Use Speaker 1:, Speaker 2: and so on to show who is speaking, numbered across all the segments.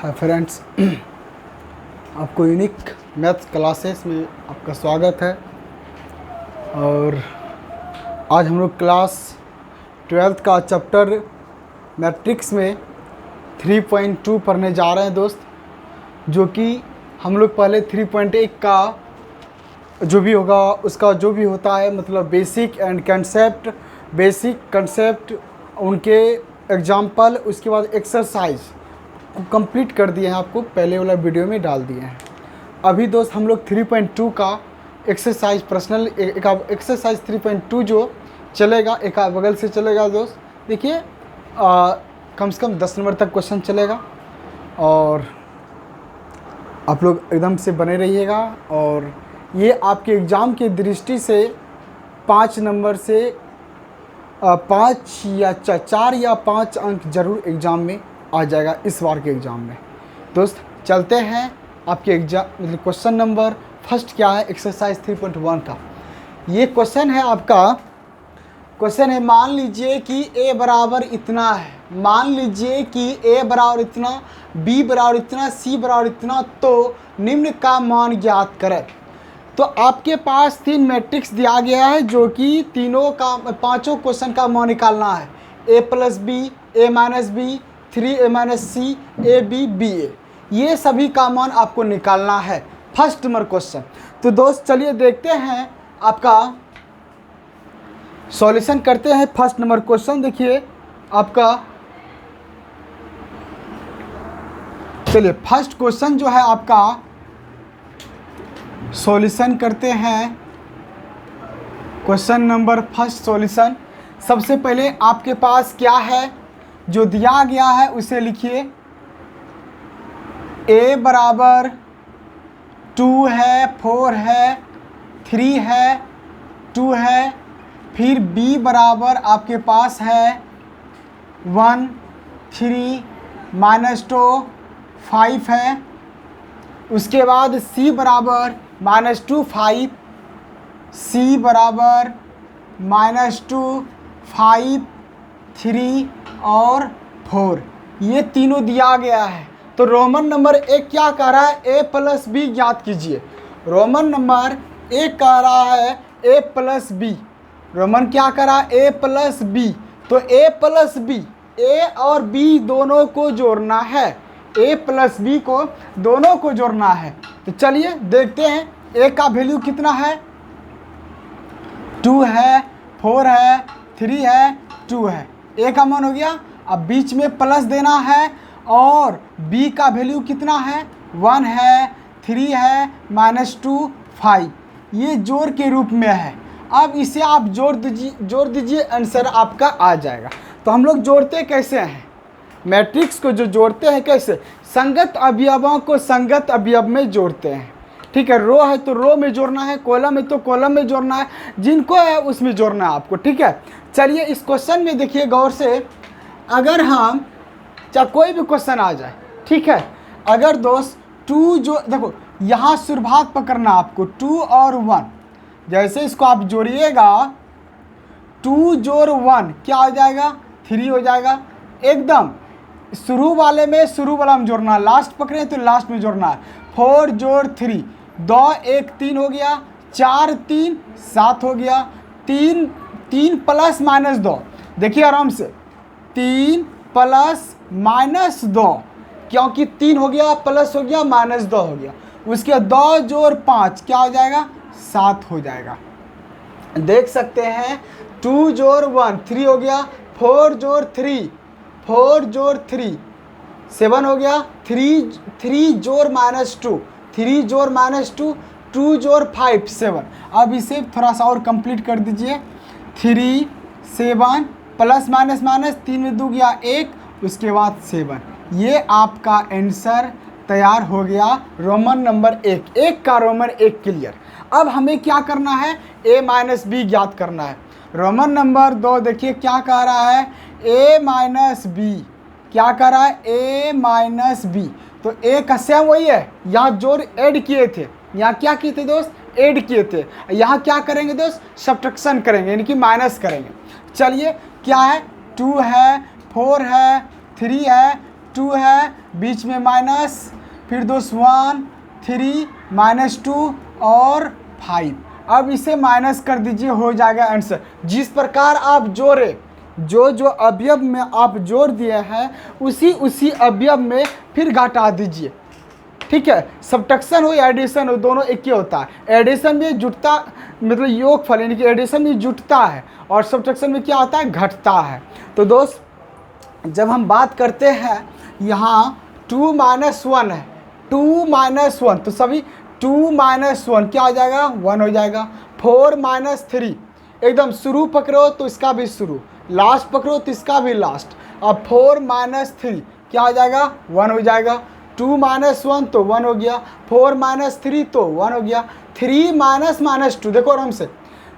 Speaker 1: Hi friends, आपको unique maths classes में आपका स्वागत है। और आज हम लोग क्लास 12th का चैप्टर मैट्रिक्स में 3.2 पढ़ने जा रहे हैं दोस्त, जो कि हम लोग पहले 3.1 का जो भी होगा उसका जो भी होता है मतलब बेसिक कंसेप्ट उनके एग्जाम्पल, उसके बाद एक्सरसाइज कंप्लीट कर दिए हैं, आपको पहले वाला वीडियो में डाल दिए हैं। अभी दोस्त हम लोग 3.2 का एक्सरसाइज एक्सरसाइज 3.2 जो चलेगा एक बगल से चलेगा दोस्त। देखिए कम से कम 10 नंबर तक क्वेश्चन चलेगा और आप लोग एकदम से बने रहिएगा। और ये आपके एग्ज़ाम की दृष्टि से 5 नंबर से 5 या 4 या 5 अंक जरूर एग्ज़ाम में आ जाएगा इस बार के एग्ज़ाम में। दोस्त चलते हैं आपके एग्जाम मतलब क्वेश्चन नंबर फर्स्ट क्या है एक्सरसाइज 3.1 का। ये क्वेश्चन है आपका, क्वेश्चन है मान लीजिए कि a बराबर इतना है, मान लीजिए कि a बराबर इतना, b बराबर इतना, c बराबर इतना, तो निम्न का मान ज्ञात करें। तो आपके पास 3 मैट्रिक्स दिया गया है जो कि पांचों क्वेश्चन का मान निकालना है। a plus B, a minus B, 3a minus C, A B B A, ये सभी का मान आपको निकालना है फर्स्ट नंबर क्वेश्चन। तो दोस्त चलिए देखते हैं, आपका सॉल्यूशन करते हैं फर्स्ट नंबर क्वेश्चन। देखिए आपका, चलिए फर्स्ट क्वेश्चन जो है आपका सॉल्यूशन करते हैं। क्वेश्चन नंबर फर्स्ट सॉल्यूशन, सबसे पहले आपके पास क्या है जो दिया गया है उसे लिखिए। a बराबर 2 है, 4 है, 3 है, 2 है। फिर b बराबर आपके पास है 1, 3, -2, 5 है। उसके बाद c बराबर -2, 5, c बराबर -2, 5, 3 और 4, ये तीनों दिया गया है। तो रोमन नंबर 1 क्या कह रहा है, a प्लस बी ज्ञात कीजिए। रोमन नंबर 1 कह रहा है a प्लस बी, रोमन क्या कह रहा है a प्लस बी। तो a प्लस बी, a और b दोनों को जोड़ना है, a प्लस बी को दोनों को जोड़ना है। तो चलिए देखते हैं a का वैल्यू कितना है, 2 है, 4 है, 3 है, 2 है, a का मान हो गया। अब बीच में प्लस देना है और b का वैल्यू कितना है, 1 है, 3 है, -2, 5, ये जोड़ के रूप में है। अब इसे आप जोड़ दीजिए आंसर आपका आ जाएगा। तो हम लोग जोड़ते कैसे हैं, मैट्रिक्स को जो जोड़ते हैं कैसे, संगत अवयवों को संगत अवयव में जोड़ते हैं। ठीक है, रो है तो रो में जोड़ना है, कॉलम है तो कॉलम में जोड़ना है, जिनको है उसमें जोड़ना है आपको। ठीक है, चलिए इस क्वेश्चन में देखिए गौर से, अगर हम चाहे कोई भी क्वेश्चन आ जाए, ठीक है, अगर दोस्त 2 जो देखो यहाँ शुरुआत पकड़ना आपको 2 और 1, जैसे इसको आप जोड़िएगा 2 जोड़ 1 क्या हो जाएगा, 3 हो जाएगा। एकदम शुरू वाले में शुरू वाला में जोड़ना है, लास्ट पकड़े तो लास्ट में जोड़ना है। 4 जोड़ 3, 2 1 3 हो गया, 4 3 7 हो गया, 3 प्लस -2, देखिए आराम से 3 प्लस -2, क्योंकि 3 हो गया प्लस हो गया -2 हो गया। उसके 2 जोड़ 5 क्या हो जाएगा, 7 हो जाएगा। देख सकते हैं 2 जोड़ 1 3 हो गया, 4 जोड़ 3 4 जोड़ 3 7 हो गया, 3 जोड़ -2 3 जोड़ -2 2 जोड़ 5 7। अब इसे थोड़ा सा और कंप्लीट कर दीजिए, 3 7 प्लस माइनस 3 में 2 गया 1, उसके बाद 7। ये आपका आंसर तैयार हो गया रोमन नंबर 1 का रोमन 1 क्लियर। अब हमें क्या करना है, a माइनस बी ज्ञात करना है। रोमन नंबर 2 देखिए क्या कह रहा है, a माइनस बी, क्या कह रहा है a माइनस बी। तो a का सेम वही है, यहाँ जोड़ ऐड किए थे, यहाँ क्या किए थे दोस्त, ऐड किए थे। यहाँ क्या करेंगे दोस्त, सब्ट्रैक्शन करेंगे यानी कि माइनस करेंगे। चलिए क्या है, 2 है, 4 है, 3 है, 2 है, बीच में माइनस, फिर दोस्त 1, 3, -2 और 5। अब इसे माइनस कर दीजिए, हो जाएगा आंसर। जिस प्रकार आप जोड़े, जो अवयव में आप जोड़ दिए हैं उसी अवयव में फिर घटा दीजिए, ठीक है। सब्ट्रैक्शन हो या एडिशन हो, दोनों एक ही होता है। एडिशन में जुटता, मतलब योगफल, यानी कि एडिशन में जुटता है, और सब्ट्रैक्शन में क्या होता है, घटता है। तो दोस्त जब हम बात करते हैं यहाँ 2 - 1 है, 2 - 1, तो सभी 2 - 1 क्या हो जाएगा, 1 हो जाएगा। 4 - 3, एकदम शुरू पकड़ो तो इसका भी शुरू, लास्ट पकड़ो तो इसका भी लास्ट। अब 4 - 3 क्या हो जाएगा, 1 हो जाएगा। 2 - 1 तो 1 हो गया, 4 - 3 तो 1 हो गया। 3 - -2, देखो आराम से,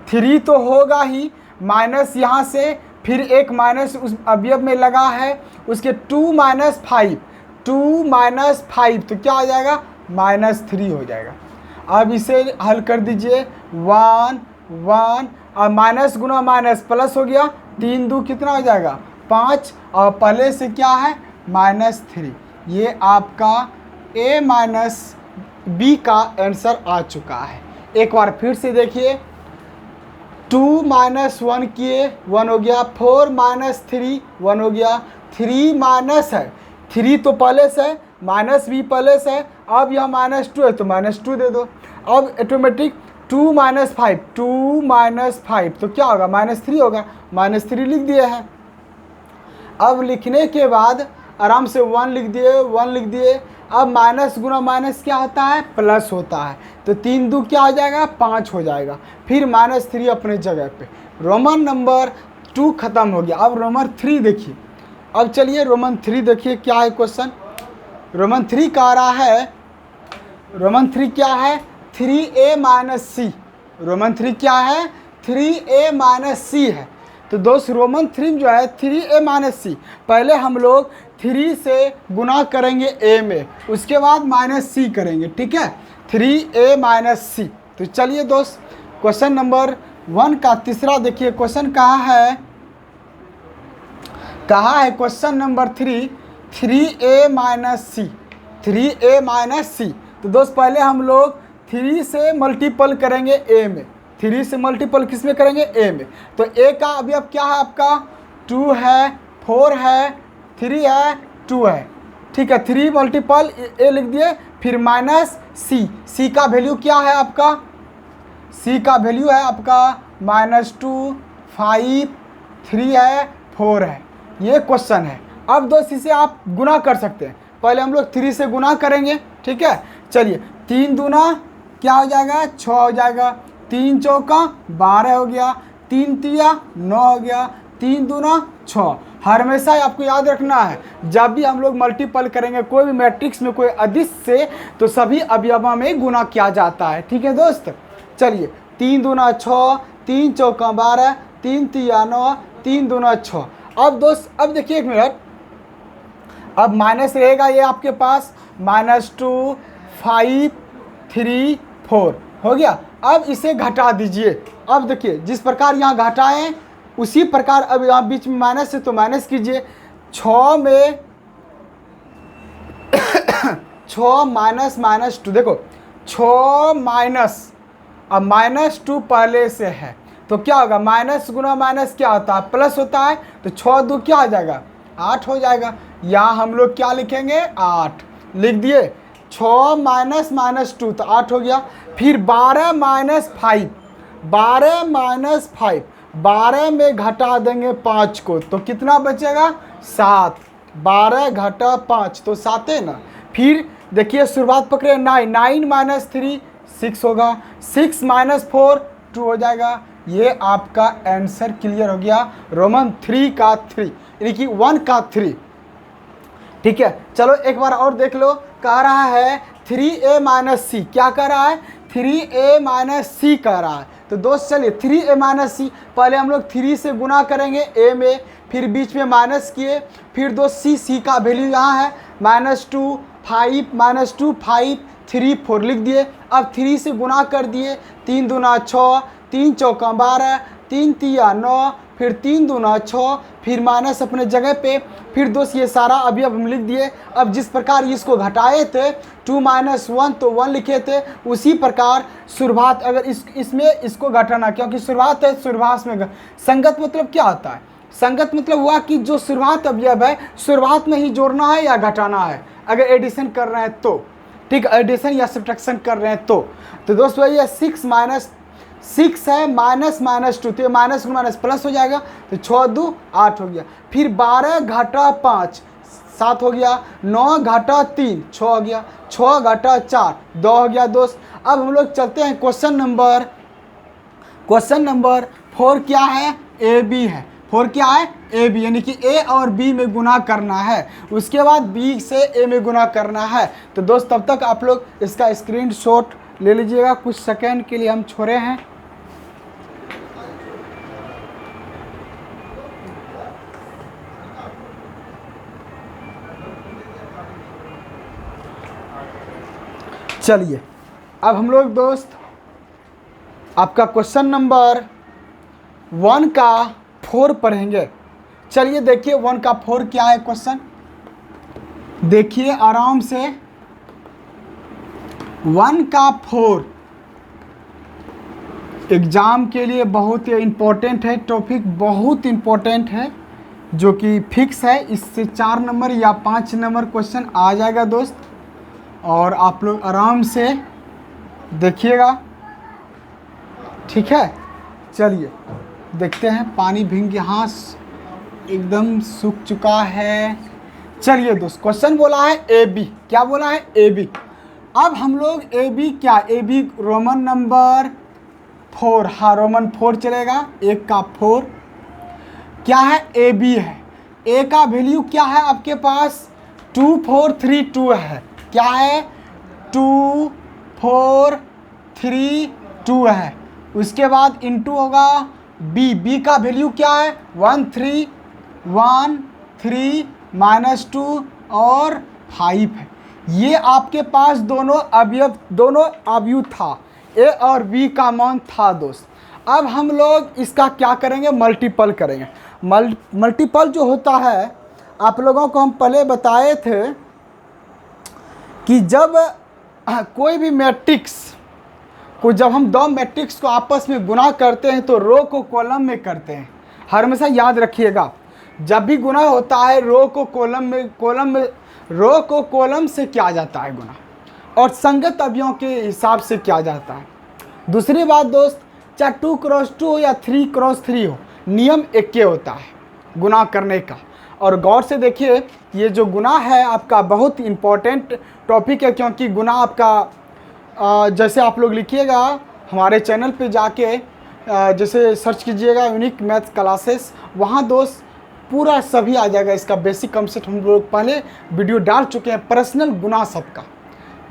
Speaker 1: 3 तो होगा ही, माइनस यहाँ से, फिर एक माइनस उस अवयव में लगा है, उसके 2 - 5, 2 - 5 तो क्या हो जाएगा, -3 हो जाएगा। अब इसे हल कर दीजिए, 1 1, और माइनस गुना माइनस प्लस हो गया, 3 2 कितना हो जाएगा, 5, और पहले से क्या है, -3। ये आपका A - B का आंसर आ चुका है। एक बार फिर से देखिए, 2 - 1 किए, 1 हो गया। 4 - 3 1 हो गया। 3 माइनस है, 3 तो पहले से है, माइनस भी पहले से है। अब यह -2 है तो -2 दे दो। अब ऑटोमेटिक 2 - 5, 2 - 5 तो क्या होगा, -3 होगा, -3 लिख दिए हैं। अब लिखने के बाद आराम से 1 लिख दिए, 1 लिख दिए। अब माइनस गुना माइनस क्या होता है, प्लस होता है, तो 3 2 क्या हो जाएगा, 5 हो जाएगा। फिर -3 अपने जगह पे। रोमन नंबर 2 खत्म हो गया। अब रोमन 3 देखिए। अब चलिए रोमन 3 देखिए क्या है क्वेश्चन। रोमन 3 कह रहा है, रोमन 3 क्या है, 3a - c। रोमन 3 क्या है, 3a - c है। तो दोस्त रोमन 3 जो है 3a - c, पहले हम लोग 3 से गुना करेंगे a में, उसके बाद -c करेंगे, ठीक है। 3a - c। तो चलिए दोस्त क्वेश्चन नंबर 1 का तीसरा देखिए, क्वेश्चन कहाँ है, question number 3, 3a - c, 3a - c। तो दोस्त पहले हम लोग 3 से मल्टीपल करेंगे a में, 3 से मल्टीपल किस में करेंगे, a में। तो a का अभी अब क्या है आपका, 2 है, 4 है, 3 है, 2 है, ठीक है। 3 मल्टीपल a लिख दिए, फिर -c का वैल्यू क्या है आपका, c का वैल्यू है आपका -2, 5, 3 है, 4 है। ये क्वेश्चन है। अब दोस्त इसे आप गुना कर सकते हैं। पहले हम लोग 3 से गुना करेंगे, ठीक है। चलिए 3 दूना क्या हो जाएगा, 6 हो जाएगा। 3 चौका 12 हो गया। 3 तिया 9 हो गया। 3 दूना 6। हमेशा आपको याद रखना है, जब भी हम लोग मल्टीपल करेंगे कोई भी मैट्रिक्स में कोई अदिश से, तो सभी अवयवों में गुना किया जाता है, ठीक है दोस्त। चलिए 3 दूना 6, 3 चौका 12, 3 तिया 9, 3 दूना 6। अब दोस्त अब देखिए एक मिनट, अब माइनस रहेगा ये आपके पास, -2, 5, 3, 4 हो गया। अब इसे घटा दीजिए। अब देखिए जिस प्रकार यहाँ घटाएं उसी प्रकार अब यहाँ बीच में माइनस है तो माइनस कीजिए। 6 में 6 -2, देखो 6 माइनस, अब -2 पहले से है तो क्या होगा, माइनस गुना माइनस क्या होता है, प्लस होता है। तो 6 2 क्या आ जाएगा, 8 हो जाएगा। यहाँ हम लोग क्या लिखेंगे, 8 लिख दिए। 6 -2 तो 8 हो गया। फिर 12 - 5, 12 में घटा देंगे 5 को तो कितना बचेगा, 7। 12 घटा 5 तो 7 है ना। फिर देखिए शुरुआत पकड़े 9, 9 - 3 6 होगा। 6 - 4 2 हो जाएगा। ये आपका आंसर क्लियर हो गया, रोमन 3 का 3, यानी कि 1 का 3, ठीक है। चलो एक बार और देख लो, कह रहा है 3a - c, क्या कह रहा है, 3a - c कह रहा है। तो दोस्त चलिए 3a - c, पहले हम लोग 3 से गुना करेंगे a में, फिर बीच में माइनस किए, फिर दोस्त c का वैल्यू यहाँ है -2, 5 3 4 लिख दिए। अब 3 से गुना कर दिए, 3 दूना 6, 3 चौका 12, 3 तिया 9, फिर 3 दूना 6, फिर माइनस अपने जगह पे। फिर दोस्त ये सारा अभी अब हम लिख दिए। अब जिस प्रकार इसको घटाए थे 2 - 1 तो 1 लिखे थे, उसी प्रकार शुरुआत अगर इसमें इसको घटाना, क्योंकि शुरुआत है, शुरुआत में संगत मतलब क्या होता है? संगत मतलब हुआ कि जो शुरुआत अवयव है शुरुआत में ही जोड़ना है या घटाना है, अगर एडिशन कर रहे हैं तो, ठीक, एडिशन या सब्ट्रैक्शन कर रहे हैं तो दोस्त वही है 6 है -2, तो माइनस माइनस प्लस हो जाएगा, तो 6 2 8 हो गया। फिर 12 घटा 5 7 हो गया, 9 घटा 3 6 हो गया, 6 घटा 4 2 हो गया दोस्त। अब हम लोग चलते हैं क्वेश्चन नंबर 4 क्या है? ए बी है। 4 क्या है? ए बी, यानी कि ए और बी में गुना करना है, उसके बाद बी से ए में गुना करना है। तो दोस्त तब तक आप लोग इसका स्क्रीनशॉट ले लीजिएगा, कुछ सेकंड के लिए हम छोड़े हैं। चलिए अब हम लोग दोस्त आपका क्वेश्चन नंबर 1 का 4 पढ़ेंगे। चलिए देखिए 1 का 4 क्या है क्वेश्चन, देखिए आराम से। 1 का 4 एग्ज़ाम के लिए बहुत ही इम्पोर्टेंट है, टॉपिक बहुत इम्पोर्टेंट है, जो कि फिक्स है। इससे 4 नंबर या 5 नंबर क्वेश्चन आ जाएगा दोस्त, और आप लोग आराम से देखिएगा, ठीक है। चलिए देखते हैं, पानी भींग यहाँ एकदम सूख चुका है। चलिए दोस्त क्वेश्चन बोला है ए बी, क्या बोला है? A B. अब हम लोग ए बी क्या, ए बी रोमन नंबर 4, हाँ रोमन 4 चलेगा। 1 का 4 क्या है? ए बी है। ए का वैल्यू क्या है आपके पास? 2 4 3 2 है। क्या है? 2 4 3 2 है। उसके बाद इनटू होगा बी का वैल्यू क्या है? 1 3 -2 और 5 है। ये आपके पास दोनों अवयव था, ए और बी का मान था दोस्त। अब हम लोग इसका क्या करेंगे? मल्टीपल करेंगे। मल्टीपल जो होता है, आप लोगों को हम पहले बताए थे कि जब कोई भी मैट्रिक्स को, जब हम दो मैट्रिक्स को आपस में गुना करते हैं तो रो को कॉलम में करते हैं। हमेशा याद रखिएगा, जब भी गुना होता है रो को कॉलम से किया जाता है गुना, और संगत अवयवों के हिसाब से किया जाता है। दूसरी बात दोस्त, चाहे 2x2 हो या 3x3 हो, नियम एक ही होता है गुना करने का। और गौर से देखिए, ये जो गुना है आपका बहुत इम्पोर्टेंट टॉपिक है, क्योंकि गुना आपका जैसे आप लोग लिखिएगा हमारे चैनल पे जाके, जैसे सर्च कीजिएगा यूनिक मैथ क्लासेस, वहाँ दोस्त पूरा सभी आ जाएगा। इसका बेसिक कंसेप्ट हम लोग पहले वीडियो डाल चुके हैं, पर्सनल गुना सबका,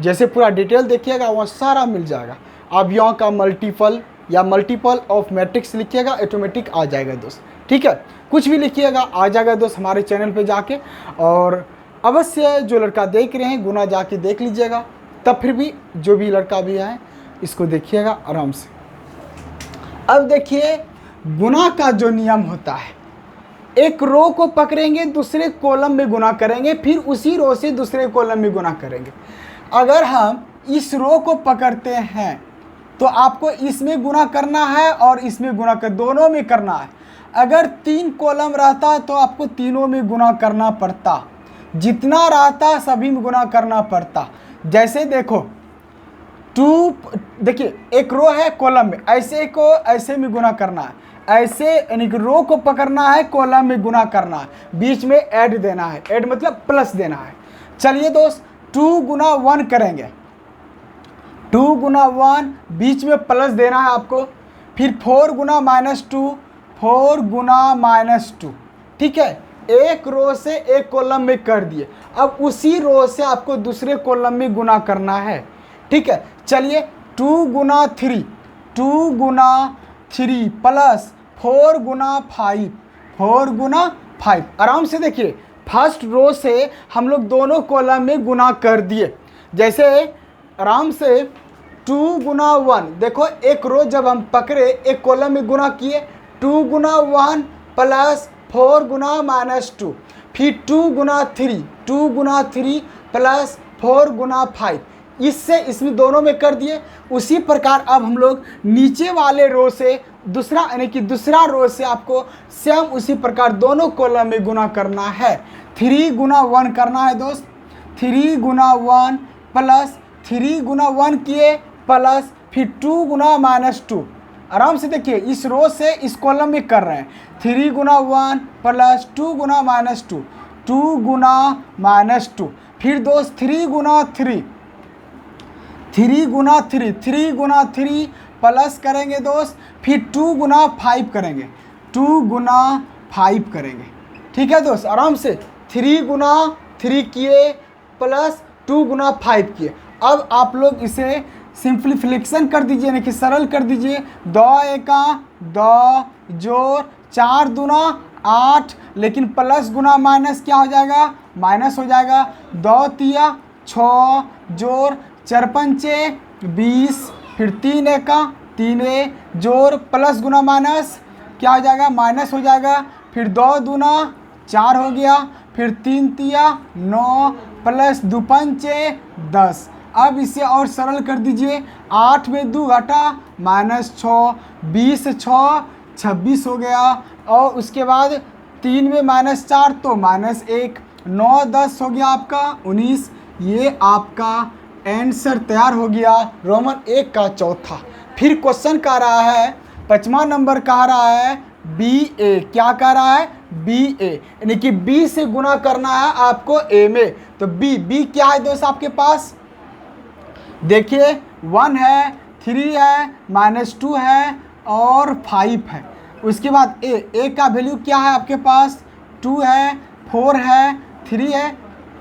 Speaker 1: जैसे पूरा डिटेल देखिएगा वहाँ सारा मिल जाएगा। अवयवों का मल्टीपल या मल्टीपल ऑफ मैट्रिक्स लिखिएगा, ऑटोमेटिक आ जाएगा दोस्त, ठीक है। कुछ भी लिखिएगा आ जाएगा दोस्त हमारे चैनल पे जाके। और अवश्य जो लड़का देख रहे हैं गुना जाके देख लीजिएगा, तब फिर भी जो भी लड़का भी है इसको देखिएगा आराम से। अब देखिए गुना का जो नियम होता है, एक रो को पकड़ेंगे, दूसरे कॉलम में गुना करेंगे, फिर उसी रो से दूसरे कॉलम में गुना करेंगे। अगर हम इस रो को पकड़ते हैं तो आपको इसमें गुना करना है और इसमें गुना कर, दोनों में करना है। अगर 3 कॉलम रहता तो आपको तीनों में गुना करना पड़ता, जितना रहता सभी में गुना करना पड़ता। जैसे देखो 2, देखिए एक रो है कॉलम में, ऐसे को ऐसे में गुना करना है, ऐसे यानी कि रो को पकड़ना है, कॉलम में गुना करना है, बीच में ऐड देना है, ऐड मतलब प्लस देना है। चलिए दोस्त 2 गुना 1 करेंगे, 2 गुना 1 बीच में प्लस देना है आपको, फिर 4 गुना -2, 4 गुना -2, ठीक है। एक रो से एक कॉलम में कर दिए, अब उसी रो से आपको दूसरे कॉलम में गुना करना है, ठीक है। चलिए 2 गुना 3, 2 गुना 3 प्लस 4 गुना 5, 4 गुना 5। आराम से देखिए, फर्स्ट रो से हम लोग दोनों कॉलम में गुना कर दिए। जैसे आराम से 2 गुना 1, देखो एक रो जब हम पकड़े एक कॉलम में गुना किए, 2 गुना 1 प्लस 4 गुना -2, फिर 2 गुना 3, 2 गुना 3 प्लस 4 गुना 5, इससे इसमें दोनों में कर दिए। उसी प्रकार अब हम लोग नीचे वाले रो से दूसरा यानी कि दूसरा रो से आपको सेम उसी प्रकार दोनों कॉलम में गुना करना है। 3 गुना 1 करना है दोस्त, 3 गुना 1 प्लस 3 गुना 1 किए प्लस फिर 2 गुना -2। आराम से देखिए, इस रो से इस कॉलम में कर रहे हैं। 3 गुना 1 प्लस 2 गुना -2, 2 गुना -2, फिर दोस्त 3 गुना 3, 3 गुना 3, 3 गुना 3 प्लस करेंगे दोस्त, फिर 2 गुना 5 करेंगे, 2 गुना 5 करेंगे। ठीक है दोस्त, आराम से 3 गुना 3 किए प्लस 2 गुना 5 किए। अब आप लोग इसे सिंप्लीफिकेशन कर दीजिए, यानी कि सरल कर दीजिए। 2 एका 2 जोड़ 4 दूना 8, लेकिन प्लस गुना माइनस क्या हो जाएगा, माइनस हो जाएगा। 2 तिया 6 जोड़ 4 पंचे 20, फिर 3 एका 3 जोड़ प्लस गुना माइनस क्या हो जाएगा, माइनस हो जाएगा। फिर 2 दूना 4 हो गया, फिर 3 तिया 9 प्लस 2 पंचे 10। अब इसे और सरल कर दीजिए। 8 में 2 घटा -6, 20 6 26 हो गया। और उसके बाद 3 में -4 तो -1, 9 10 हो गया आपका 19। ये आपका आंसर तैयार हो गया रोमन 1 का चौथा। फिर क्वेश्चन कह रहा है 5वां नंबर कह रहा है BA, क्या कह रहा है, BA, यानी कि B से गुना करना है आपको A में। तो B क्या है दोस्त आपके पास, देखिए 1 है, 3 है, -2 है और 5 है। उसके बाद A का वैल्यू क्या है आपके पास, 2 है, 4 है, 3 है,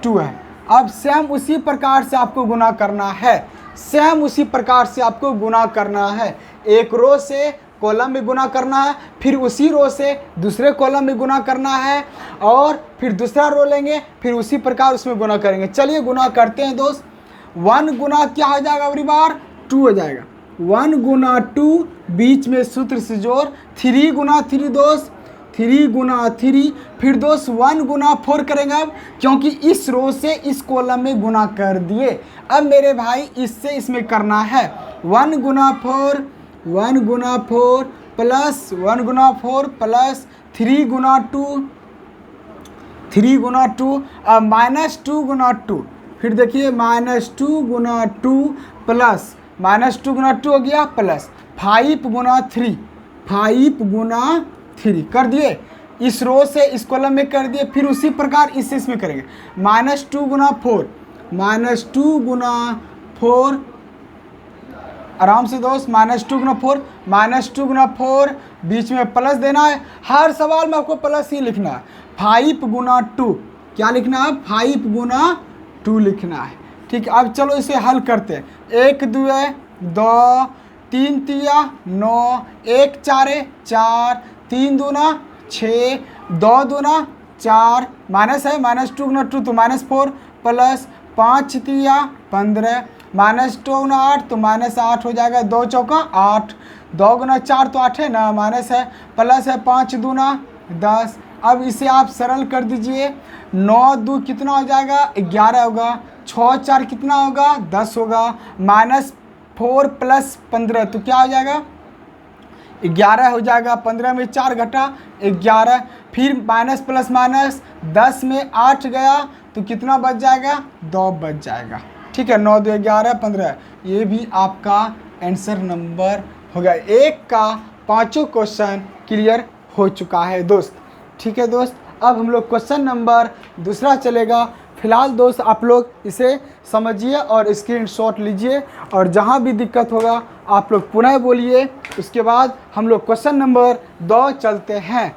Speaker 1: 2 है। अब सेम उसी प्रकार से आपको गुना करना है, सेम उसी प्रकार से आपको गुना करना है। एक रो से कॉलम में गुना करना है, फिर उसी रो से दूसरे कॉलम में गुना करना है, और फिर दूसरा रो लेंगे, फिर उसी प्रकार उसमें गुना करेंगे। चलिए गुना करते हैं दोस्त। 1 गुना क्या हो जाएगा अगली बार, 2 हो जाएगा। 1 गुना 2 बीच में सूत्र से जोड़, 3 गुना 3 दोस्त, 3 गुना 3, फिर दोस्त 1 गुना 4 करेंगे अब, क्योंकि इस रो से इस कॉलम में गुना कर दिए। अब मेरे भाई इससे इसमें करना है 1 गुना 4, 1 गुना 4 प्लस 1 गुना 4 प्लस 3 गुना 2, 3 गुना 2, अब -2 गुना 2, फिर देखिए -2 गुना 2 प्लस -2 गुना 2 हो गया प्लस 5 गुना 3, 5 गुना 3 कर दिए। इस रो से इस कॉलम में कर दिए, फिर उसी प्रकार इससे इसमें करेंगे। -2 गुना 4, -2 गुना 4, आराम से दोस्त, -2 गुना 4, -2 गुना 4, बीच में प्लस देना है। हर सवाल में आपको प्लस ही लिखना है। 5 गुना 2, क्या लिखना है, 5 गुना 2 लिखना है। ठीक है, अब चलो इसे हल करते हैं। 1 2 2, 3 तिया 9, 1 4 4, 3 दूना 6, 2 दूना 4, माइनस है, -2 गुना 2 तो -4 प्लस 5 तिया 15, -2 गुना 8 तो -8 हो जाएगा, 2 चौका 8, 2 गुना 4 तो 8 है ना, माइनस है, प्लस है 5 दूना 10। अब इसे आप सरल कर दीजिए। 9 2 कितना हो जाएगा, 11 होगा, 6 4 कितना होगा, 10 होगा, -4 प्लस 15 तो क्या हो जाएगा, 11 हो जाएगा। 15 में 4 घटा 11, फिर माइनस प्लस माइनस 10 में 8 गया तो कितना बच जाएगा, 2 बच जाएगा। ठीक है, 9 2 11 15, ये भी आपका आंसर नंबर हो गया। 1 का 5 क्वेश्चन क्लियर हो चुका है दोस्त। ठीक है दोस्त, अब हम लोग क्वेश्चन नंबर दूसरा चलेगा। फिलहाल दोस्त आप लोग इसे समझिए और स्क्रीनशॉट लीजिए, और जहाँ भी दिक्कत होगा आप लोग पुनः बोलिए। उसके बाद हम लोग क्वेश्चन नंबर 2 चलते हैं।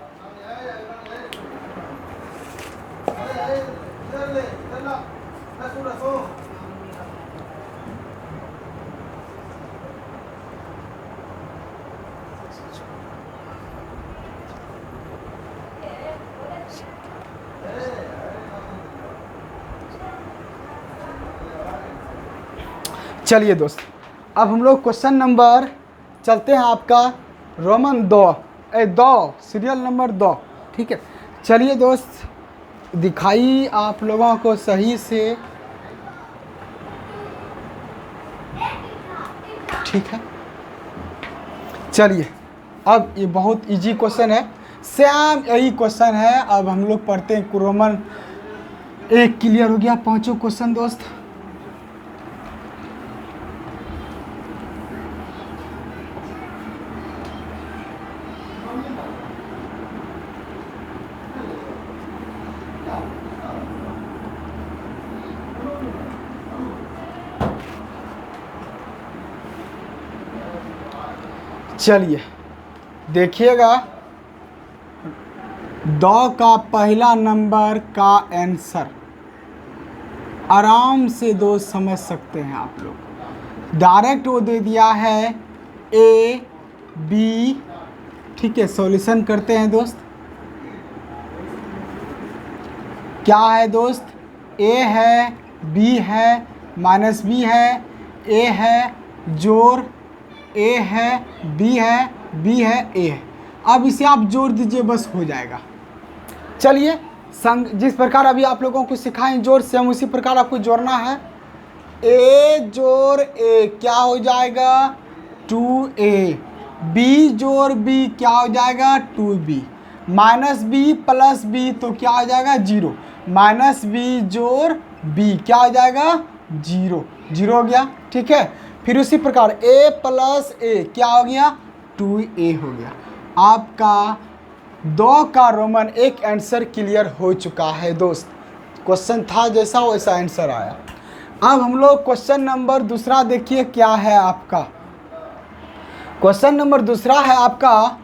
Speaker 1: चलिए दोस्त, अब हम लोग क्वेश्चन नंबर चलते हैं आपका रोमन 2, दो, सीरियल नंबर 2। ठीक है, चलिए दोस्त, दिखाई आप लोगों को सही से। ठीक है, चलिए, अब ये बहुत इजी क्वेश्चन है, सेम यही क्वेश्चन है। अब हम लोग पढ़ते हैं रोमन 1। क्लियर हो गया पांचों क्वेश्चन दोस्त। चलिए देखिएगा, 2 का पहला नंबर का आंसर आराम से दोस्त समझ सकते हैं आप लोग। डायरेक्ट वो दे दिया है ए बी। ठीक है, सॉल्यूशन करते हैं दोस्त। क्या है दोस्त, ए है, बी है, माइनस बी है, ए है जोड़ ए है, बी है, बी है, ए है। अब इसे आप जोड़ दीजिए, बस हो जाएगा। चलिए, संग जिस प्रकार अभी आप लोगों को सिखाएं जोड़ से, हम उसी प्रकार आपको जोड़ना है। ए जोड़ ए क्या हो जाएगा, 2a। बी जोड़ बी क्या हो जाएगा, 2b। Minus B plus B तो क्या हो जाएगा, 0। माइनस बी जोड़ बी क्या हो जाएगा, 0। 0 हो गया। ठीक है, फिर उसी प्रकार a प्लस ए क्या हो गया, 2a हो गया। आपका 2 का रोमन 1 आंसर क्लियर हो चुका है दोस्त। क्वेश्चन था जैसा वैसा आंसर आया। अब हम लोग क्वेश्चन नंबर दूसरा देखिए क्या है आपका। क्वेश्चन नंबर दूसरा है आपका,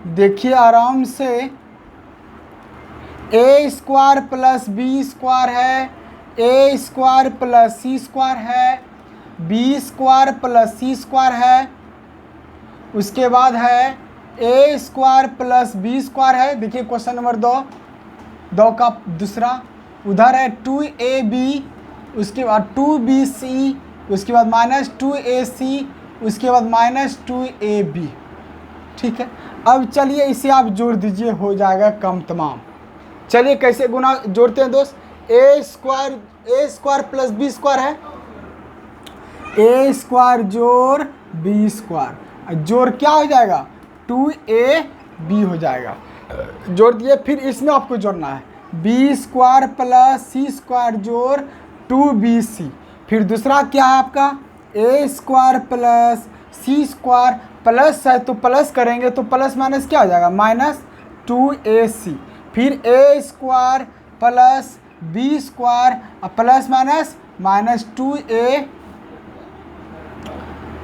Speaker 1: देखिए आराम से। ए स्क्वायर प्लस बी स्क्वायर है, ए स्क्वायर प्लस सी स्क्वायर है, बी स्क्वायर प्लस सी स्क्वायर है। उसके बाद है ए स्क्वायर प्लस बी स्क्वायर है। देखिए क्वेश्चन नंबर 2 का दूसरा, उधर है 2ab, उसके बाद 2bc, उसके बाद माइनस 2ac, उसके बाद माइनस 2ab। ठीक है, अब चलिए इसे आप जोड़ दीजिए, हो जाएगा कम तमाम। चलिए कैसे गुना जोड़ते हैं दोस्त। ए स्क्वायर प्लस बी स्क्वायर है, ए स्क्वायर जोड़ बी स्क्वायर, जोड़ क्या हो जाएगा, 2ab हो जाएगा। जोड़ दिए, फिर इसमें आपको जोड़ना है बी स्क्वायर प्लस सी स्क्वायर जोड़ 2bc। फिर दूसरा क्या है आपका, ए स्क्वायर प्लस सी स्क्वायर, प्लस है तो प्लस करेंगे तो प्लस माइनस क्या हो जाएगा, माइनस 2ac। फिर A square plus B square plus minus minus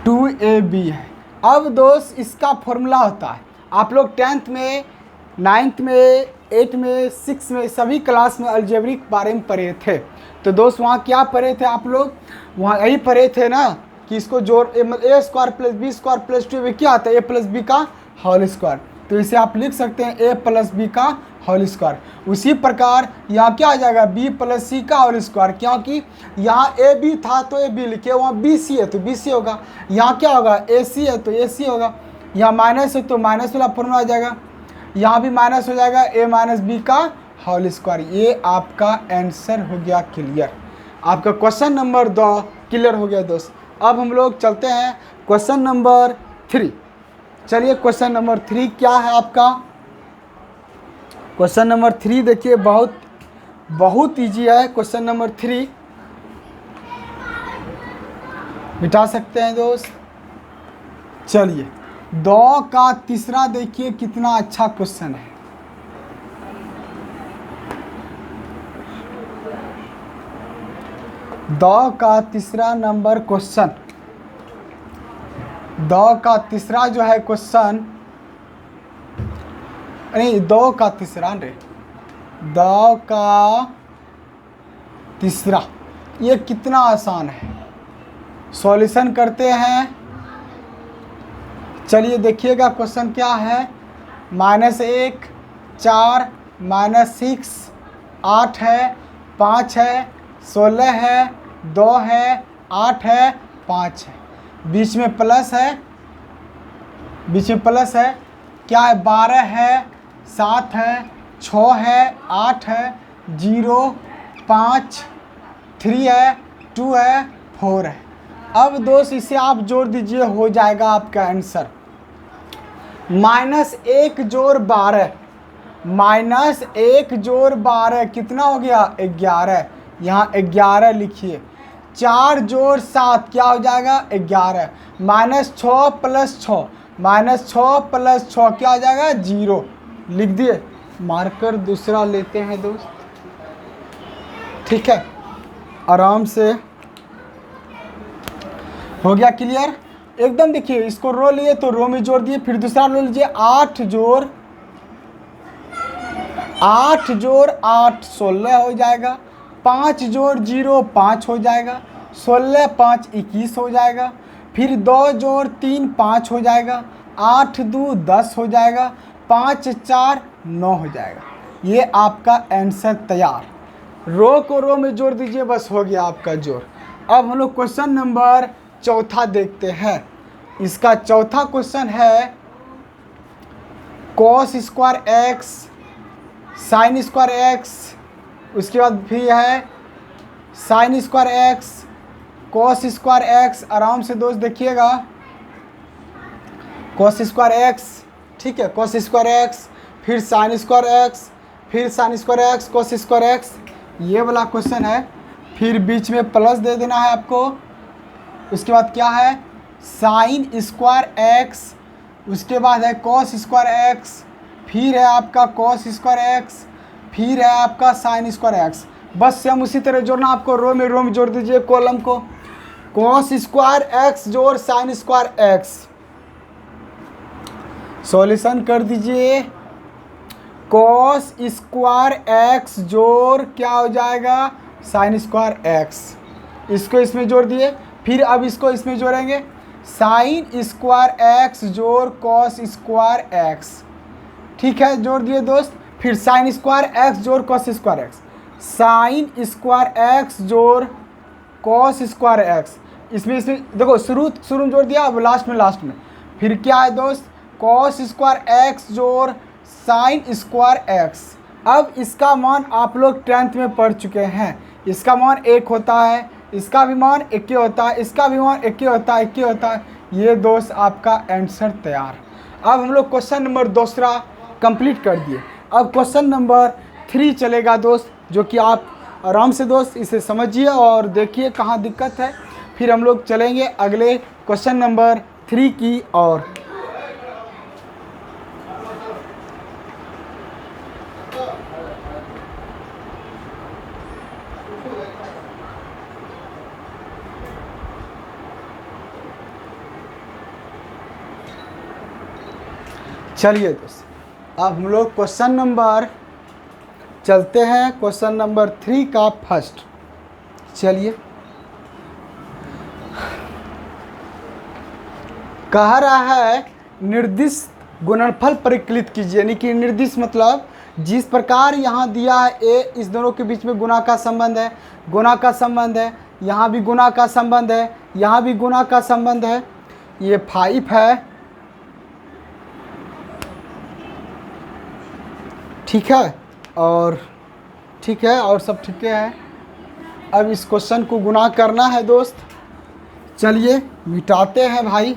Speaker 1: 2ab है। अब दोस्त इसका फॉर्मूला होता है, आप लोग 10th में, 9th में, 8th में, 6th में सभी क्लास में अलजेब्रिक बारे में पढ़े थे। तो दोस्त वहाँ क्या पढ़े थे आप लोग, वहाँ यही पढ़े थे ना कि इसको जोड़ A square plus B square plus 2ab क्या आता है, ए प्लस बी का होल स्क्वायर। तो इसे आप लिख सकते हैं ए प्लस बी का होल स्क्वायर। उसी प्रकार यहाँ क्या आ जाएगा, बी प्लस सी का होल स्क्वायर, क्योंकि यहाँ ए बी था तो ए बी लिखे, वहाँ बी सी है तो बी सी होगा। यहाँ क्या होगा, ए सी है तो ए सी होगा। यहाँ माइनस है तो माइनस वाला फॉर्मूला आ जाएगा, यहाँ भी माइनस हो जाएगा, ए माइनस बी का होल स्क्वायर। ये आपका आंसर हो गया क्लियर। आपका क्वेश्चन नंबर 2 क्लियर हो गया दोस्त। अब हम लोग चलते हैं क्वेश्चन नंबर 3। चलिए क्वेश्चन नंबर 3 क्या है आपका। क्वेश्चन नंबर 3 देखिए, बहुत इजी है। क्वेश्चन नंबर 3 मिटा सकते हैं दोस्त। चलिए 2 का तीसरा देखिए कितना अच्छा क्वेश्चन है। दो का तीसरा नंबर क्वेश्चन, 2 का तीसरा जो है क्वेश्चन, नहीं 2 का तीसरा रे, 2 का तीसरा, ये कितना आसान है। सॉल्यूशन करते हैं। चलिए देखिएगा क्वेश्चन क्या है। -1, 4, -6, 8 है, 5 है, 16 है, 2 है, 8 है, 5 है। बीच में प्लस है, क्या है, 12 है, 7 है, 6 है, 8 है, 0, 5, 3 है, 2 है, 4 है। अब दोस्त इसे आप जोड़ दीजिए, हो जाएगा आपका आंसर -1 जोड़ 12, -1 जोड़ 12 कितना हो गया, 11। यहाँ 11 लिखिए। 4 जोड़ 7 क्या हो जाएगा, 11। -6 + 6, -6 + 6 क्या हो जाएगा, 0। लिख दिए। मार्कर दूसरा लेते हैं दोस्त, ठीक है, आराम से हो गया क्लियर एकदम। देखिए इसको रो लिए तो रो में जोड़ दिए, फिर दूसरा रो लीजिए। 8 जोड़ 8 16 हो जाएगा। 5 जोड़ 0 5 हो जाएगा। 16 5 21 हो जाएगा। फिर 2 जोड़ 3 5 हो जाएगा। 8 2 10 हो जाएगा। 5 4 9 हो जाएगा। ये आपका आंसर तैयार। रो को रो में जोड़ दीजिए, बस हो गया आपका जोड़। अब हम लोग क्वेश्चन नंबर चौथा देखते हैं। इसका चौथा क्वेश्चन है cos square x sin square x, उसके बाद फिर है sin square x cos square x। आराम से दोस्त देखिएगा, cos स्क्वायर x, ठीक है, cos स्क्वायर x, फिर sin स्क्वायर x, फिर sin square x cos square x, ये वाला क्वेश्चन है। फिर बीच में प्लस दे देना है आपको। उसके बाद क्या है, साइन स्क्वायर x, उसके बाद है cos स्क्वायर x, फिर है आपका cos स्क्वायर x, फिर है आपका साइन स्क्वायर x। बस सेम उसी तरह जोड़ना आपको, रो में जोड़ दीजिए कॉलम को। cos स्क्वायर x जोड़ साइन स्क्वायर x, सॉल्यूशन कर दीजिए। cos स्क्वायर x जोड़ क्या हो जाएगा, साइन स्क्वायर x, इसको इसमें जोड़ दिए। फिर अब इसको इसमें जोड़ेंगे, साइन स्क्वायर x जोड़ cos स्क्वायर x, ठीक है, जोड़ दिए दोस्त। फिर साइन स्क्वायर x जोड़ cos square x, sine square x जोड़ cos स्क्वायर x, इसमें देखो शुरू में जोड़ दिया, अब लास्ट में। फिर क्या है दोस्त, cos स्क्वायर x जोड़ साइन स्क्वायर x। अब इसका मान आप लोग 10th में पढ़ चुके हैं। इसका मान 1 होता है, इसका भी मान 1 होता है, इसका भी मान 1 होता है, 1 होता है। ये दोस्त आपका आंसर तैयार। अब हम लोग क्वेश्चन नंबर दूसरा कंप्लीट कर दिए। अब क्वेश्चन नंबर 3 चलेगा दोस्त, जो कि आप आराम से दोस्त इसे समझिए और देखिए कहाँ दिक्कत है। फिर हम लोग चलेंगे अगले क्वेश्चन नंबर 3 की ओर। चलिए दोस्त, अब हम लोग क्वेश्चन नंबर चलते हैं, क्वेश्चन नंबर 3 का फर्स्ट। चलिए, कह रहा है निर्दिष्ट गुणनफल परिकलित कीजिए। यानी कि निर्दिष्ट मतलब जिस प्रकार यहाँ दिया है ए, इस दोनों के बीच में गुणा का संबंध है, गुणा का संबंध है, यहाँ भी गुणा का संबंध है, यहाँ भी गुणा का संबंध है। ये 5 है, ठीक है, और ठीक है, और सब ठीक है। अब इस क्वेश्चन को गुणा करना है दोस्त। चलिए मिटाते हैं भाई।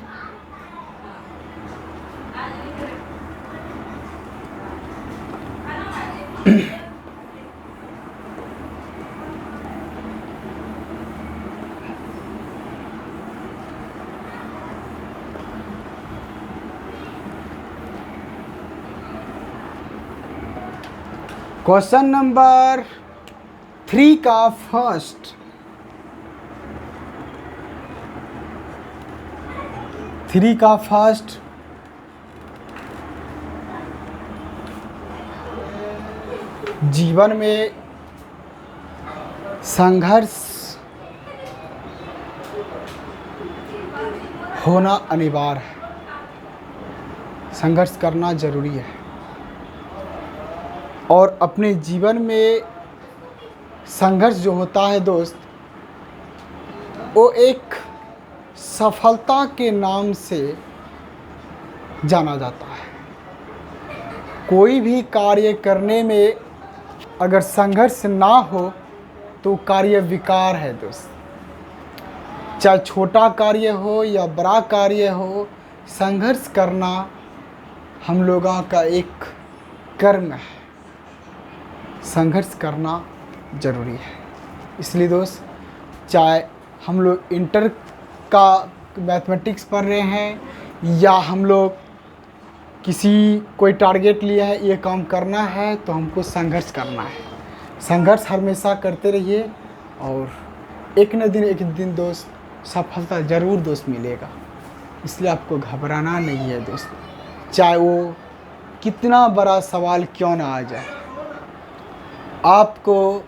Speaker 1: क्वेश्चन नंबर 3 का फर्स्ट, जीवन में संघर्ष होना अनिवार्य है, संघर्ष करना जरूरी है। और अपने जीवन में संघर्ष जो होता है दोस्त, वो एक सफलता के नाम से जाना जाता है। कोई भी कार्य करने में अगर संघर्ष ना हो तो कार्य विकार है दोस्त। चाहे छोटा कार्य हो या बड़ा कार्य हो, संघर्ष करना हम लोगों का एक कर्म है। संघर्ष करना ज़रूरी है। इसलिए दोस्त, चाहे हम लोग इंटर का मैथमेटिक्स पढ़ रहे हैं या हम लोग कोई टारगेट लिया है, ये काम करना है, तो हमको संघर्ष करना है। संघर्ष हमेशा करते रहिए और एक न दिन दोस्त सफलता ज़रूर दोस्त मिलेगा। इसलिए आपको घबराना नहीं है दोस्त, चाहे वो कितना बड़ा सवाल क्यों ना आ जाए। आपको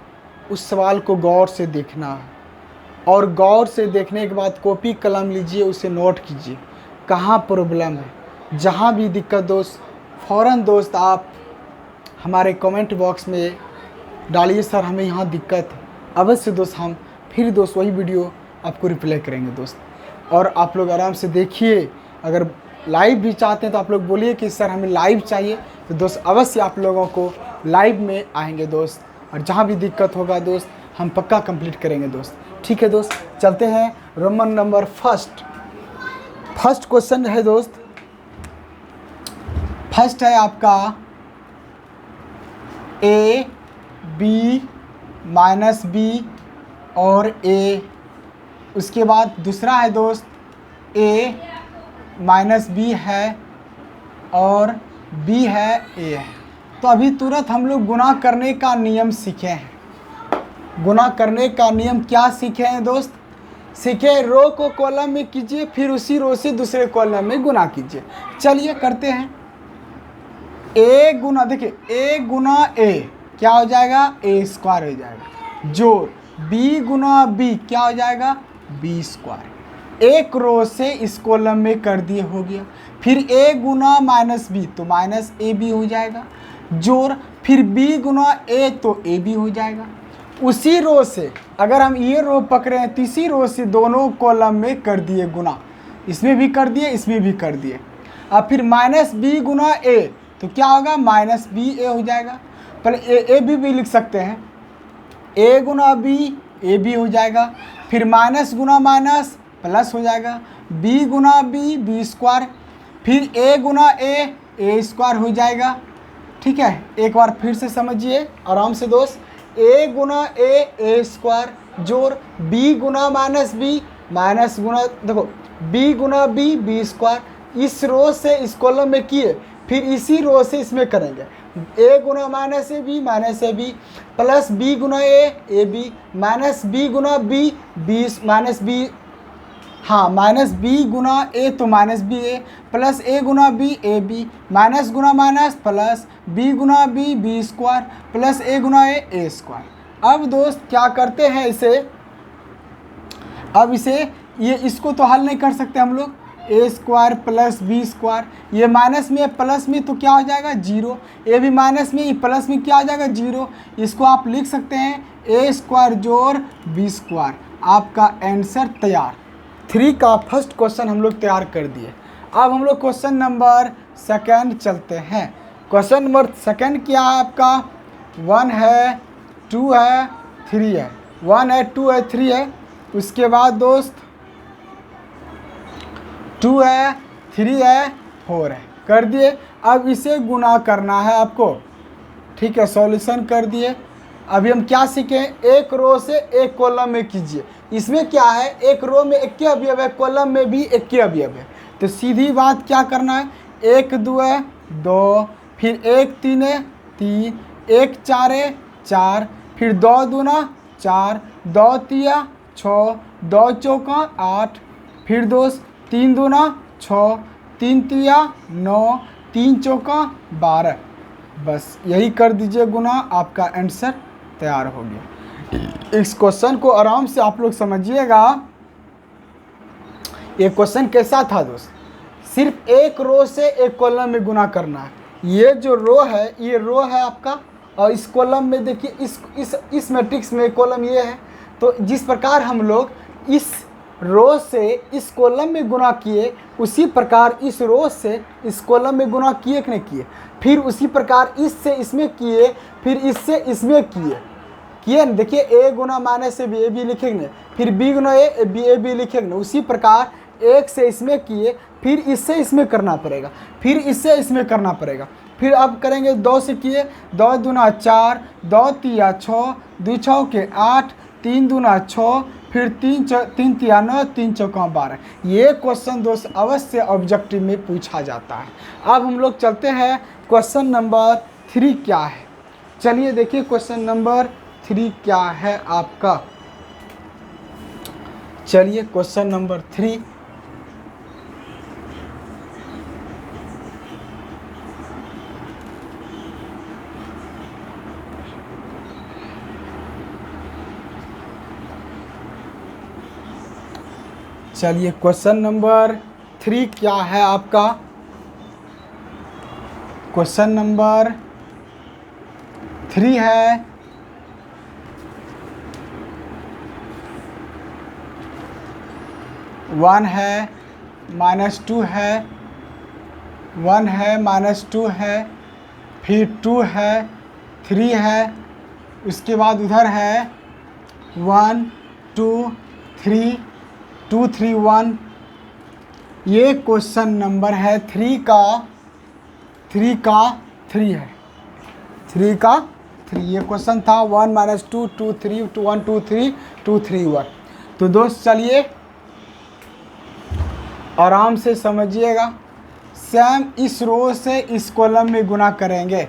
Speaker 1: उस सवाल को गौर से देखना है और गौर से देखने के बाद कॉपी कलम लीजिए, उसे नोट कीजिए कहाँ प्रॉब्लम है। जहाँ भी दिक्कत दोस्त, फ़ौरन दोस्त आप हमारे कमेंट बॉक्स में डालिए, सर हमें यहाँ दिक्कत है। अवश्य दोस्त हम फिर दोस्त वही वीडियो आपको रिप्लाई करेंगे दोस्त। और आप लोग आराम से देखिए। अगर लाइव भी चाहते हैं तो आप लोग बोलिए कि सर हमें लाइव चाहिए, तो दोस्त अवश्य आप लोगों को लाइव में आएंगे दोस्त। और जहाँ भी दिक्कत होगा दोस्त हम पक्का कंप्लीट करेंगे दोस्त। ठीक है दोस्त, चलते हैं रोमन नंबर फर्स्ट क्वेश्चन है दोस्त। फर्स्ट है आपका a b माइनस बी और a। उसके बाद दूसरा है दोस्त a माइनस बी है और b है a है। तो अभी तुरंत हम लोग गुणा करने का नियम सीखे हैं। गुणा करने का नियम क्या सीखे हैं दोस्त? सीखे रो को कॉलम में कीजिए, फिर उसी रो से दूसरे कॉलम में गुणा कीजिए। चलिए करते हैं। a गुना, देखिए a गुना a क्या हो जाएगा? a स्क्वायर हो जाएगा। जोड़ b गुना b क्या हो जाएगा? b square. एक रो से इस कॉलम में कर दिए, हो गया। फिर a गुना माइनस b तो माइनस ए बी हो जाएगा। जोड़ फिर b गुना a तो a b हो जाएगा। उसी रो से अगर हम ये रो पकड़े हैं, तीसरी रो से दोनों कॉलम में कर दिए गुना, इसमें भी कर दिए, इसमें भी कर दिए। अब फिर माइनस b गुना a तो क्या होगा? माइनस बी ए हो जाएगा। पहले ए भी लिख सकते हैं, a गुना b ए बी हो जाएगा। फिर माइनस गुना माइनस प्लस हो जाएगा, b गुना b बी स्क्वायर। फिर a गुना a स्क्वायर हो जाएगा। ठीक है, एक बार फिर से समझिए आराम से दोस्त। a गुना a स्क्वायर जोड़ b गुना माइनस b माइनस गुना, देखो b गुना b बी स्क्वायर। इस रो से इस कॉलम में किए, फिर इसी रो से इसमें करेंगे। a गुना minus A B plus b गुना ए बी माइनस b गुना b माइनस b, हाँ माइनस b गुना a तो minus B A plus a गुना b ए बी माइनस गुना माइनस प्लस b गुना b B square plus a गुना A square. अब दोस्त क्या करते हैं इसे, अब इसको तो हल नहीं कर सकते हम लोग। a square plus B square, ये माइनस में प्लस में तो क्या हो जाएगा? जीरो। ए भी माइनस में, ये प्लस में क्या हो जाएगा? जीरो। इसको आप लिख सकते हैं a स्क्वायर जोड़ बी स्क्वायर। आपका आंसर तैयार। 3 का फर्स्ट क्वेश्चन हम लोग तैयार कर दिए। अब हम लोग क्वेश्चन नंबर सेकंड चलते हैं। क्वेश्चन नंबर सेकंड क्या है आपका? 1 है, 2 है, 3 है। 1 है, 2 है, 3 है। उसके बाद दोस्त 2 है, 3 है, 4 है। कर दिए। अब इसे गुना करना है आपको। ठीक है, सॉल्यूशन कर दिए। अभी हम क्या सीखें? एक रो से एक कॉलम में कीजिए। इसमें क्या है? एक रो में एक के अवयव है, कॉलम में भी एक के अवयव है। तो सीधी बात क्या करना है? 1 2 है 2, फिर 1 3 है 3, 1 4 है 4, फिर 2 दूना 4, 2 तिया 6, 2 चौका 8, फिर दोस्त 3 दूना 6, 3 तिया 9, 3 चौका 12। बस यही कर दीजिए गुना, आपका आंसर तैयार हो गया। इस क्वेश्चन को आराम से आप लोग समझिएगा। ये क्वेश्चन कैसा था दोस्त? सिर्फ एक रो से एक कॉलम में गुना करना है। ये जो रो है, ये रो है आपका, और इस कॉलम में देखिए, इस मैट्रिक्स में कॉलम ये है। तो जिस प्रकार हम लोग इस रो से इस कॉलम में गुना किए, उसी प्रकार इस रो से इस कॉलम में गुना किए कि नहीं किए, फिर उसी प्रकार इससे इसमें किए, फिर इससे इसमें किए न। देखिए ए गुना माइनस ए बी लिखेंगे, फिर बी गुना ए बी लिखेंगे। उसी प्रकार एक से इसमें किए, फिर इससे इसमें करना पड़ेगा, फिर इससे इसमें करना पड़ेगा। फिर अब करेंगे 2 से किए, 2 दूना 4, 2 तिया 6, 2 छौके 8, 3 दूना 6, फिर 3 तिया 9, 3 चौका 12। ये क्वेश्चन दोस्त अवश्य ऑब्जेक्टिव में पूछा जाता है। अब हम लोग चलते हैं क्वेश्चन नंबर 3 क्या है। चलिए देखिए क्वेश्चन नंबर 3 क्या है आपका। चलिए क्वेश्चन नंबर 3, चलिए क्वेश्चन नंबर 3 क्या है आपका। क्वेश्चन नंबर 3 है 1 है -2 है, 1 है -2 है, फिर 2 है, 3 है, उसके बाद उधर है 1 2 3 2 3 1। ये क्वेश्चन नंबर है 3 का 3 है, 3 का 3। ये क्वेश्चन था 1 -2 2 3 1 2 3 2 3 1। तो दोस्त चलिए आराम से समझिएगा, सेम इस रो से इस कॉलम में गुना करेंगे।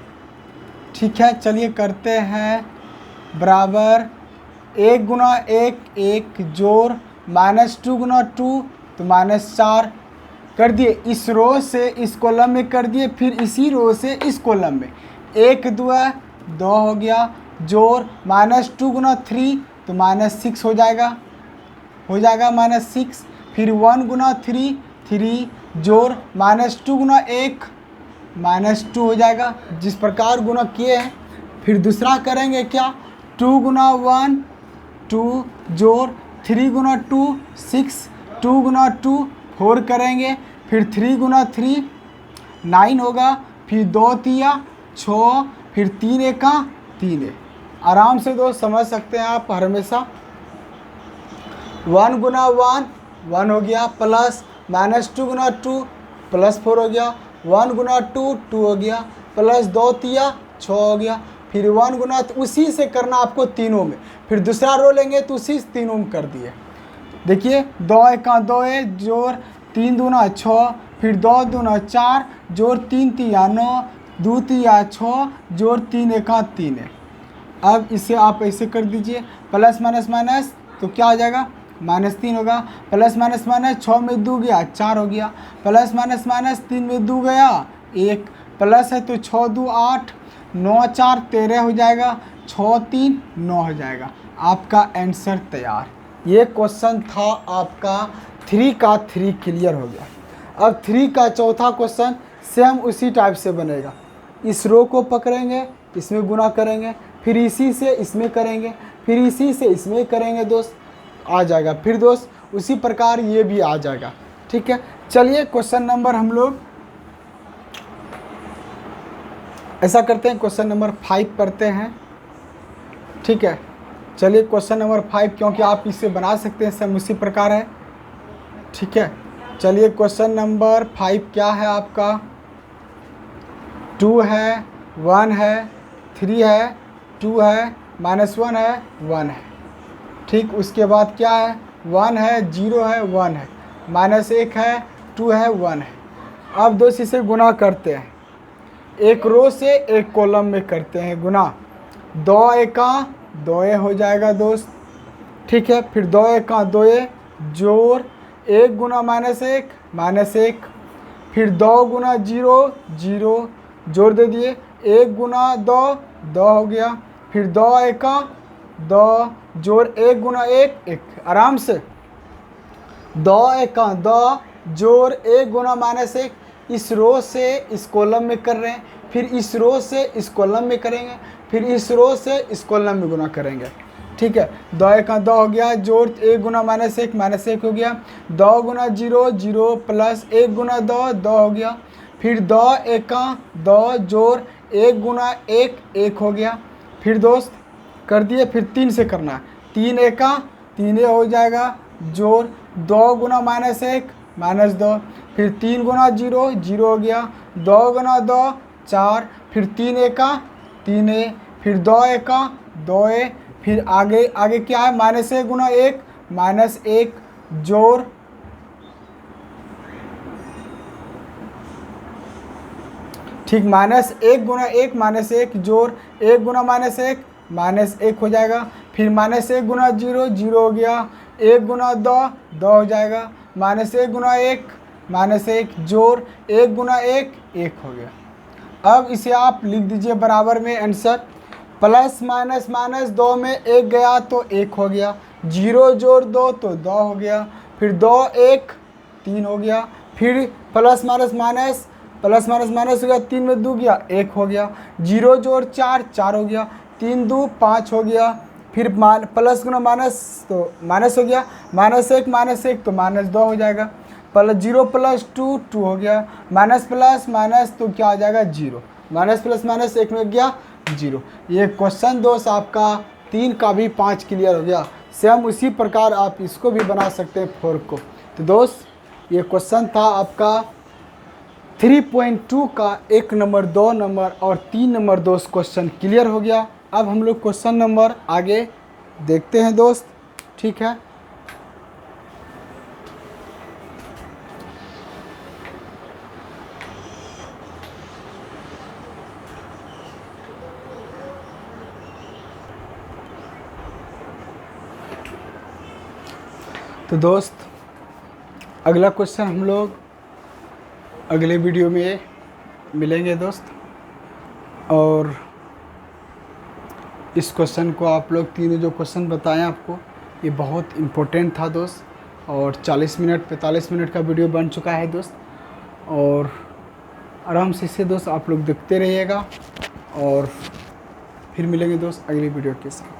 Speaker 1: ठीक है, चलिए करते हैं। बराबर 1 गुना 1 1 जोड़ -2 गुना 2 तो -4 कर दिए। इस रो से इस कॉलम में कर दिए, फिर इसी रो से इस कॉलम में 1 2 हो गया, जोड़ -2 गुना 3 तो -6 हो जाएगा -6। फिर 1 गुना 3 जोड़ -2 गुना 1 -2 हो जाएगा। जिस प्रकार गुना किए हैं, फिर दूसरा करेंगे क्या, 2 गुना 1 2 जोड़ 3 गुना 2 6, 2 गुना 2 4 करेंगे, फिर 3 गुना 3 9 होगा, फिर 2 तिया 6, फिर 3 एका 3 है। आराम से दोस्त समझ सकते हैं आप हमेशा। 1 गुना 1 हो गया, प्लस -2 गुना 2 +4 हो गया, 1 गुना 2 हो गया, प्लस 2 तिया 6 हो गया, फिर 1 गुना, उसी से करना आपको तीनों में। फिर दूसरा रो लेंगे तो उसी तीनों में कर दिए। देखिए 2 एका 2 है, जोड़ 3 दूना 6, फिर 2 दूना 4 जोड़ 3 तिया 9, 2 तिया 6 जोड़ 3 एका 3 है। अब इसे आप ऐसे कर दीजिए, प्लस माइनस माइनस तो क्या हो जाएगा, -3 होगा, प्लस माइनस माइनस 6 में 2 गया 4 हो गया, प्लस माइनस माइनस 3 में 2 गया 1, प्लस है तो 6 2 8 9 4 13 हो जाएगा, 6 3 9 हो जाएगा। आपका आंसर तैयार। ये क्वेश्चन था आपका 3 का 3 क्लियर हो गया। अब 3 का चौथा क्वेश्चन सेम उसी टाइप से बनेगा। इस रो को पकड़ेंगे, इसमें गुना करेंगे, फिर इसी से इसमें करेंगे, फिर इसी से इसमें करेंगे दोस्त, आ जाएगा। फिर दोस्त उसी प्रकार ये भी आ जाएगा। ठीक है, चलिए क्वेश्चन नंबर हम लोग ऐसा करते हैं, क्वेश्चन नंबर 5 करते हैं। ठीक है, चलिए क्वेश्चन नंबर 5, क्योंकि आप इसे बना सकते हैं, सब उसी प्रकार है। ठीक है, चलिए क्वेश्चन नंबर 5 क्या है आपका, 2 है 1 है 3 है 2 है -1 है 1 है। ठीक, उसके बाद क्या है, 1 है 0 है 1 है, -1 है 2 है 1 है। अब दोस्त इसे गुना करते हैं, एक रो से एक कॉलम में करते हैं गुना। 2 एका 2 हो जाएगा दोस्त। ठीक है, फिर 2 एका 2 जोड़ 1 गुना -1 फिर 2 गुना 0 जोड़ दे दिए, 1 गुना 2 हो गया, फिर 2 एका 2 जोड़ 1 गुना 1 आराम से 2 एका 2 जोड़ 1 गुना -1। इस रो से इस कॉलम में कर रहे हैं, फिर इस रो से इस कॉलम में करेंगे, फिर इस रो से इस कॉलम में गुना करेंगे। ठीक है, 2 1 2 हो गया, जोड़ 1 गुना -1 हो गया, 2 गुना 0 0 प्लस 1 गुना 2 2 हो गया, फिर 2 1 2 जोड़ 1 गुना 1 1 हो गया। फिर दोस्त कर दिए, फिर 3 से करना है, 3 1 3 हो जाएगा, जोड़ 2 गुना -1 -2, फिर 3 गुना 0 0 हो गया, 2 गुना 2 4, फिर 3 1 3 फिर 2 1 2 फिर आगे क्या है, -1 गुना 1 -1 जोड़ ठीक, -1 गुना 1 -1 जोड़ 1 गुना -1 -1 हो जाएगा, फिर -1 गुना 0 0 हो गया, 1 गुना 2 2 हो जाएगा, -1 गुना 1 -1 जोड़ 1 गुना 1 1 हो गया। अब इसे आप लिख दीजिए बराबर में आंसर, प्लस माइनस माइनस 2 में 1 गया तो 1 हो गया, 0 जोड़ 2 तो 2 हो गया, फिर 2 1 3 हो गया, फिर प्लस माइनस माइनस हो गया, 3 में 2 गया 1 हो गया, 0 जोड़ 4 4 हो गया, 3 2 5 हो गया, फिर प्लस गुना माइनस तो माइनस हो गया, -1 तो -2 हो जाएगा, प्लस 0 प्लस 2 2 हो गया, माइनस प्लस माइनस तो क्या हो जाएगा 0, माइनस प्लस माइनस 1 में गया 0। ये क्वेश्चन दोस्त आपका 3 का भी 5 क्लियर हो गया। सेम उसी प्रकार आप इसको भी बना सकते हैं 4 को। तो दोस्त ये क्वेश्चन था आपका 3.2 का 1 नंबर 2 नंबर और 3 नंबर दोस्त क्वेश्चन क्लियर हो गया। अब हम लोग क्वेश्चन नंबर आगे देखते हैं दोस्त, ठीक है। तो दोस्त अगला क्वेश्चन हम लोग अगले वीडियो में मिलेंगे दोस्त, और इस क्वेश्चन को आप लोग तीनों जो क्वेश्चन बताएं आपको, ये बहुत इम्पोर्टेंट था दोस्त, और 40 मिनट 45 मिनट का वीडियो बन चुका है दोस्त, और आराम से इसे दोस्त आप लोग देखते रहिएगा, और फिर मिलेंगे दोस्त अगली वीडियो के साथ।